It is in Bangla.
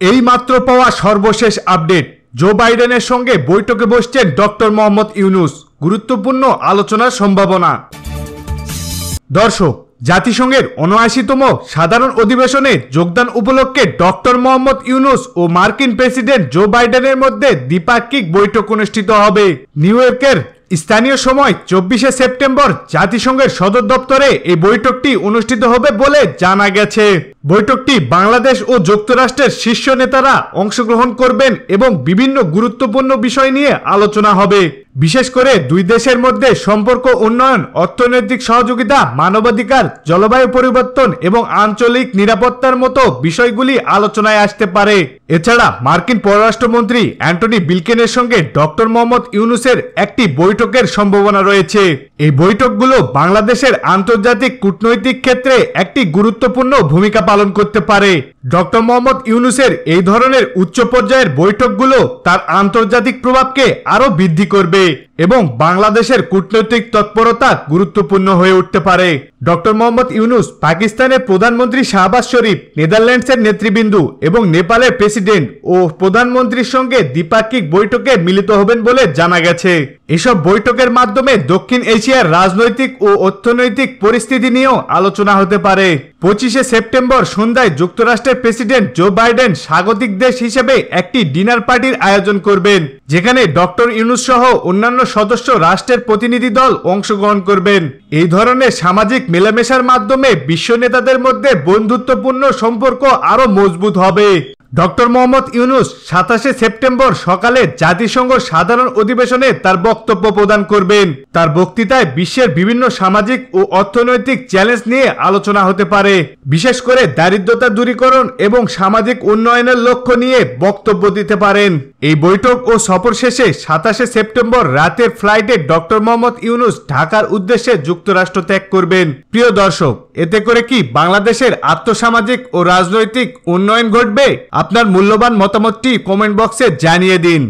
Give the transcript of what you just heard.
এই মাত্র পাওয়া সর্বশেষ আপডেট, জো বাইডেনের সঙ্গে বৈঠকে বসছেন ডক্টর মোহাম্মদ ইউনূস, গুরুত্বপূর্ণ আলোচনার সম্ভাবনা। দর্শক, জাতিসংঘের ৭৯তম সাধারণ অধিবেশনে যোগদান উপলক্ষে ডক্টর মোহাম্মদ ইউনূস ও মার্কিন প্রেসিডেন্ট জো বাইডেনের মধ্যে দ্বিপাক্ষিক বৈঠক অনুষ্ঠিত হবে। নিউ ইয়র্কের স্থানীয় সময় ২৪শে সেপ্টেম্বর জাতিসংঘের সদর দপ্তরে এই বৈঠকটি অনুষ্ঠিত হবে বলে জানা গেছে। বৈঠকটি বাংলাদেশ ও যুক্তরাষ্ট্রের শীর্ষ নেতারা অংশগ্রহণ করবেন এবং বিভিন্ন গুরুত্বপূর্ণ বিষয় নিয়ে আলোচনা হবে। বিশেষ করে দুই দেশের মধ্যে সম্পর্ক উন্নয়ন, অর্থনৈতিক সহযোগিতা, মানবাধিকার, জলবায়ু পরিবর্তন এবং আঞ্চলিক নিরাপত্তার মতো বিষয়গুলি আলোচনায় আসতে পারে। এছাড়া মার্কিন পররাষ্ট্রমন্ত্রী অ্যান্টনি ব্লিংকেনের সঙ্গে ডক্টর মোহাম্মদ ইউনূসের একটি বৈঠকের সম্ভাবনা রয়েছে। এই বৈঠকগুলো বাংলাদেশের আন্তর্জাতিক কূটনৈতিক ক্ষেত্রে একটি গুরুত্বপূর্ণ ভূমিকা পালন করতে পারে। ডক্টর মোহাম্মদ ইউনূসের এই ধরনের উচ্চ পর্যায়ের বৈঠকগুলো তার আন্তর্জাতিক প্রভাবকে আরও বৃদ্ধি করবে এবং বাংলাদেশের কূটনৈতিক তৎপরতা গুরুত্বপূর্ণ হয়ে উঠতে পারে। ডক্টর মোহাম্মদ ইউনূস পাকিস্তানের প্রধানমন্ত্রী শাহবাজ শরীফ, নেদারল্যান্ডসের নেতৃবৃন্দ এবং নেপালের প্রেসিডেন্ট ও প্রধানমন্ত্রীর সঙ্গে দ্বিপাক্ষিক বৈঠকে মিলিত হবেন বলে জানা গেছে। এসব বৈঠকের মাধ্যমে দক্ষিণ এশিয়ার রাজনৈতিক ও অর্থনৈতিক পরিস্থিতি নিয়েও আলোচনা হতে পারে। ২৫শে সেপ্টেম্বর সন্ধ্যায় যুক্তরাষ্ট্রের প্রেসিডেন্ট জো বাইডেন স্বাগতিক দেশ হিসেবে একটি ডিনার পার্টির আয়োজন করবেন, যেখানে ডক্টর ইউনূস সহ অন্যান্য সদস্য রাষ্ট্রের প্রতিনিধি দল অংশগ্রহণ করবেন। এই ধরনের সামাজিক মেলামেশার মাধ্যমে বিশ্ব নেতাদের মধ্যে বন্ধুত্বপূর্ণ সম্পর্ক আরও মজবুত হবে। ডক্টর মোহাম্মদ ইউনূস ২৭শে সেপ্টেম্বর সকালে জাতিসংঘ সাধারণ অধিবেশনে তার বক্তব্য প্রদান করবেন। তার বক্তৃতায় বিশ্বের বিভিন্ন সামাজিক ও অর্থনৈতিক চ্যালেঞ্জ নিয়ে আলোচনা হতে পারে, বিশেষ করে দারিদ্রতা দূরীকরণ এবং সামাজিক উন্নয়নের লক্ষ্য নিয়ে বক্তব্য দিতে পারেন। এই বৈঠক ও সফর শেষে ২৭শে সেপ্টেম্বর রাতের ফ্লাইটে ডক্টর মোহাম্মদ ইউনূস ঢাকার উদ্দেশ্যে যুক্তরাষ্ট্র ত্যাগ করবেন। প্রিয় দর্শক, এতে করে কি বাংলাদেশের আর্থসামাজিক ও রাজনৈতিক উন্নয়ন ঘটবে? আপনার মূল্যবান মতামতটি কমেন্ট বক্সে জানিয়ে দিন।